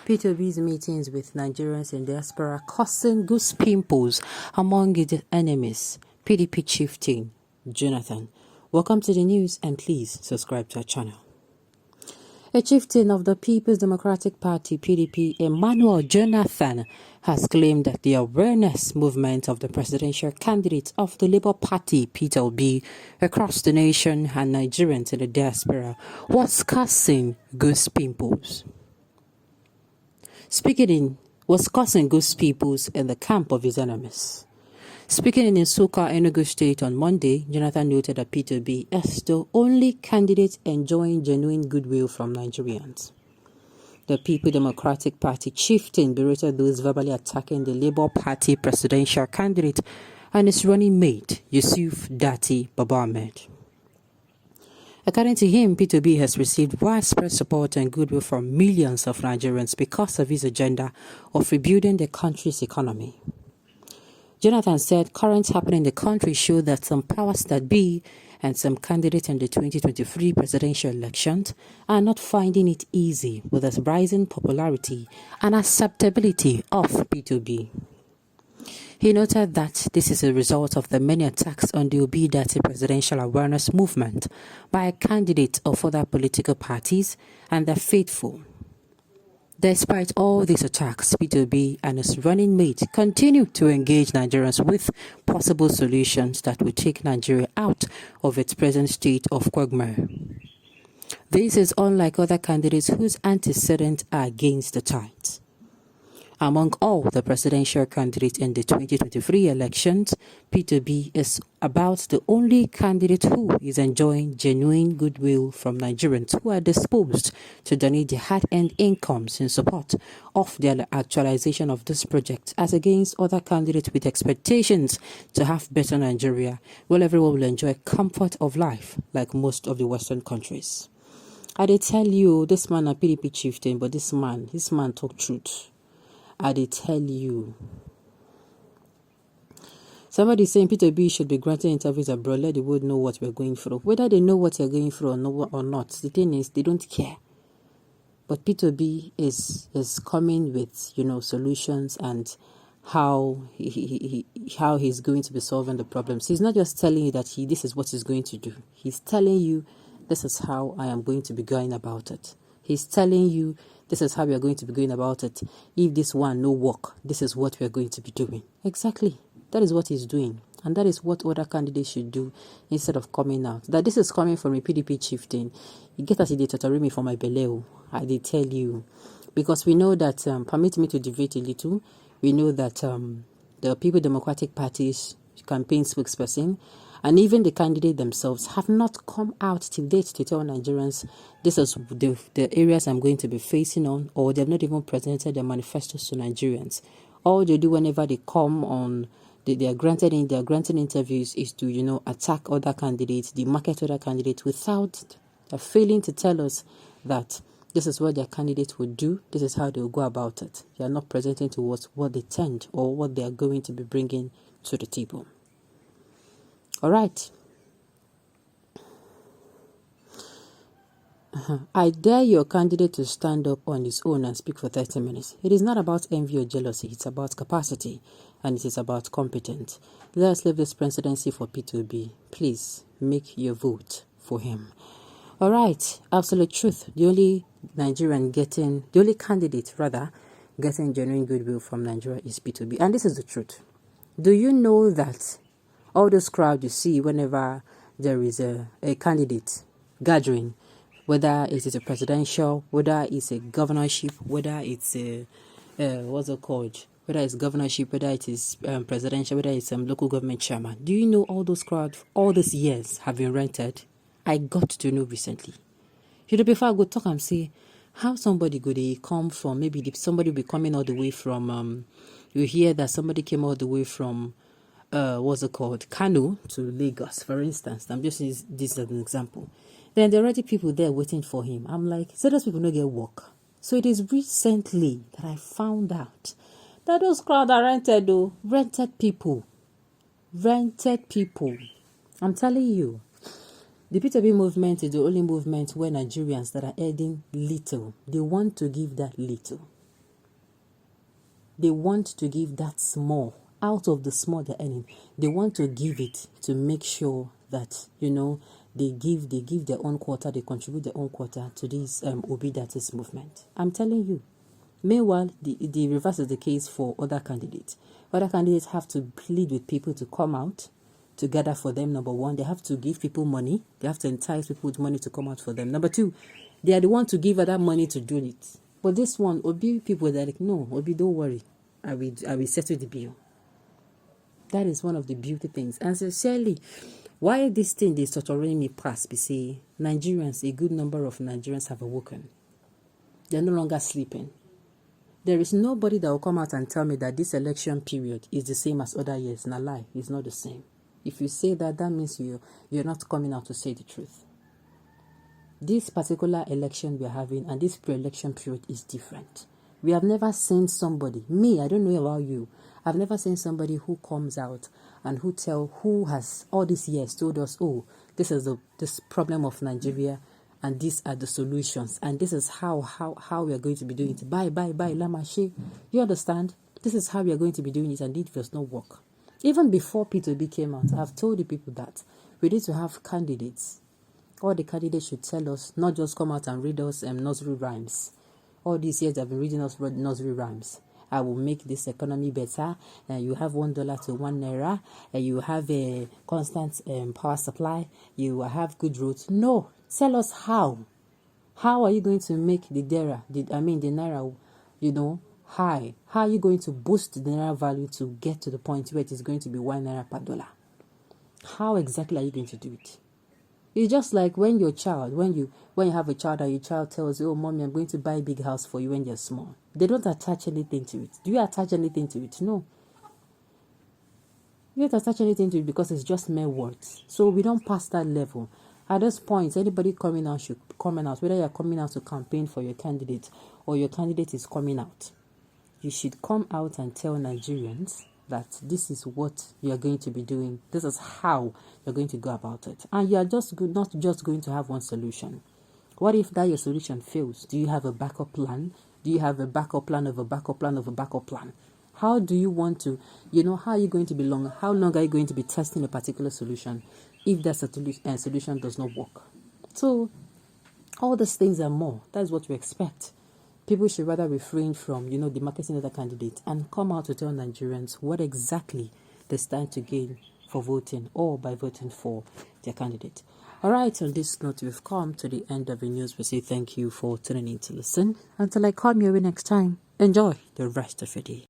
P2B's meetings with Nigerians in Diaspora causing goose pimples among its enemies. PDP Chieftain Jonathan. Welcome to the news and please subscribe to our channel. A chieftain of the People's Democratic Party, PDP, Emmanuel Jonathan, has claimed that the awareness movement of the presidential candidate of the Labour Party, Peter Obi, across the nation and Nigerians in the diaspora was causing goose pimples. Was causing goose pimples in the camp of his enemies. Speaking in Nsukka, Enugu State on Monday, Jonathan noted that Peter Obi is the only candidate enjoying genuine goodwill from Nigerians. The People Democratic Party chieftain berated those verbally attacking the Labour Party presidential candidate and his running mate, Yusuf Dati Baba Ahmed. According to him, Peter Obi has received widespread support and goodwill from millions of Nigerians because of his agenda of rebuilding the country's economy. Jonathan said currents happening in the country show that some powers that be and some candidates in the 2023 presidential elections are not finding it easy with the rising popularity and acceptability of Peter Obi. He noted that this is a result of the many attacks on the Obi Dati presidential awareness movement by candidates of other political parties and their faithful. Despite all these attacks, Peter Obi and his running mate continue to engage Nigerians with possible solutions that will take Nigeria out of its present state of quagmire. This is unlike other candidates whose antecedents are against the tides. Among all the presidential candidates in the 2023 elections, Peter Obi is about the only candidate who is enjoying genuine goodwill from Nigerians who are disposed to donate their hard-earned incomes in support of the actualization of this project, as against other candidates with expectations to have better Nigeria, where everyone will enjoy comfort of life like most of the Western countries. I did tell you, this man a PDP chieftain, but this man talk truth. I did tell you. Somebody saying Peter Obi should be granting interviews abroad, let the world know what we're going through. Whether they know what you're going through or not, the thing is, they don't care. But Peter Obi is coming with, solutions and how he's going to be solving the problems. He's not just telling you that this is what he's going to do. He's telling you, this is how I am going to be going about it. He's telling you, this is how we are going to be going about it. If this one no work, this is what we are going to be doing. Exactly. That is what he's doing. And that is what other candidates should do instead of coming out. That this is coming from a PDP chieftain. You get as he did me for my beleo. I did tell you. Because we know that, permit me to deviate a little, we know that the People Democratic Party's campaign spokesperson and even the candidate themselves have not come out to date to tell Nigerians this is the areas I'm going to be facing on, or they have not even presented their manifestos to Nigerians. All they do whenever they come on, they are granted interviews is to, attack other candidates, they market other candidates without failing to tell us that this is what their candidate would do, this is how they will go about it. They are not presenting to us what they tend or what they are going to be bringing to the table. All right. I dare your candidate to stand up on his own and speak for 30 minutes. It is not about envy or jealousy. It's about capacity and it is about competence. Let us leave this presidency for Peter Obi. Please make your vote for him. All right. Absolute truth. The only candidate getting genuine goodwill from Nigeria is Peter Obi. And this is the truth. Do you know that all those crowds you see whenever there is a candidate gathering, whether it is a presidential, whether it's a governorship, whether it's a, whether it's governorship, whether it is presidential, whether it's local government chairman. Do you know all those crowds, all these years have been rented? I got to know recently. Before I go talk and say, how somebody go they come from, maybe somebody will be coming all the way from, you hear that somebody came all the way from, Kano to Lagos, for instance. I'm just using this as an example. Then there are already people there waiting for him. I'm like, so those people don't get work. So it is recently that I found out that those crowds are rented though. Rented people. I'm telling you. The P2B movement is the only movement where Nigerians that are earning little, they want to give that little. They want to give that small, out of the small they're earning. They want to give it to make sure that, they give their own quota, they contribute their own quota to this Obidatis movement. I'm telling you. Meanwhile, the reverse is the case for other candidates. Other candidates have to plead with people to come out to gather for them. Number one, they have to give people money. They have to entice people with money to come out for them. Number two, they are the one to give other money to do it. But this one, Obi people, they're like, no, Obi, don't worry. I will settle the bill. That is one of the beauty things. And sincerely, why this thing is torturing me past, be say, Nigerians, a good number of Nigerians have awoken. They're no longer sleeping. There is nobody that will come out and tell me that this election period is the same as other years. Nah, lie, it's not the same. If you say that, that means you're not coming out to say the truth. This particular election we're having and this pre-election period is different. We have never seen somebody, me, I don't know about you, I've never seen somebody who comes out and who has all these years told us, oh, this is this problem of Nigeria and these are the solutions and this is how we are going to be doing it. Bye, Lamashe. You understand? This is how we are going to be doing it and it does not work. Even before P2B came out, I've told the people that we need to have candidates. All the candidates should tell us, not just come out and read us nursery rhymes. All these years I've been reading us nursery rhymes. I will make this economy better. You have $1 to £1. You have a constant power supply. You have good roads. No, tell us how. How are you going to make the naira, high? How are you going to boost the naira value to get to the point where it is going to be $1 per dollar? How exactly are you going to do it? It's just like when your child, when you have a child and your child tells you, oh, mommy, I'm going to buy a big house for you when you're small. They don't attach anything to it. Do you attach anything to it? No. You don't attach anything to it because it's just mere words. So we don't pass that level. At this point, anybody coming out should come out, whether you're coming out to campaign for your candidate or your candidate is coming out. You should come out and tell Nigerians that this is what you're going to be doing. This is how you're going to go about it. And you are not just going to have one solution. What if that your solution fails? Do you have a backup plan? Do you have a backup plan of a backup plan of a backup plan? How do you want to, how are you going to be long? How long are you going to be testing a particular solution if that solution does not work? So all these things and more, that's what we expect. People should rather refrain from, the marketing of the candidate and come out to tell Nigerians what exactly they stand to gain for voting or by voting for their candidate. All right, on this note, we've come to the end of the news. We say thank you for tuning in to listen. Until I come your way next time, enjoy the rest of your day.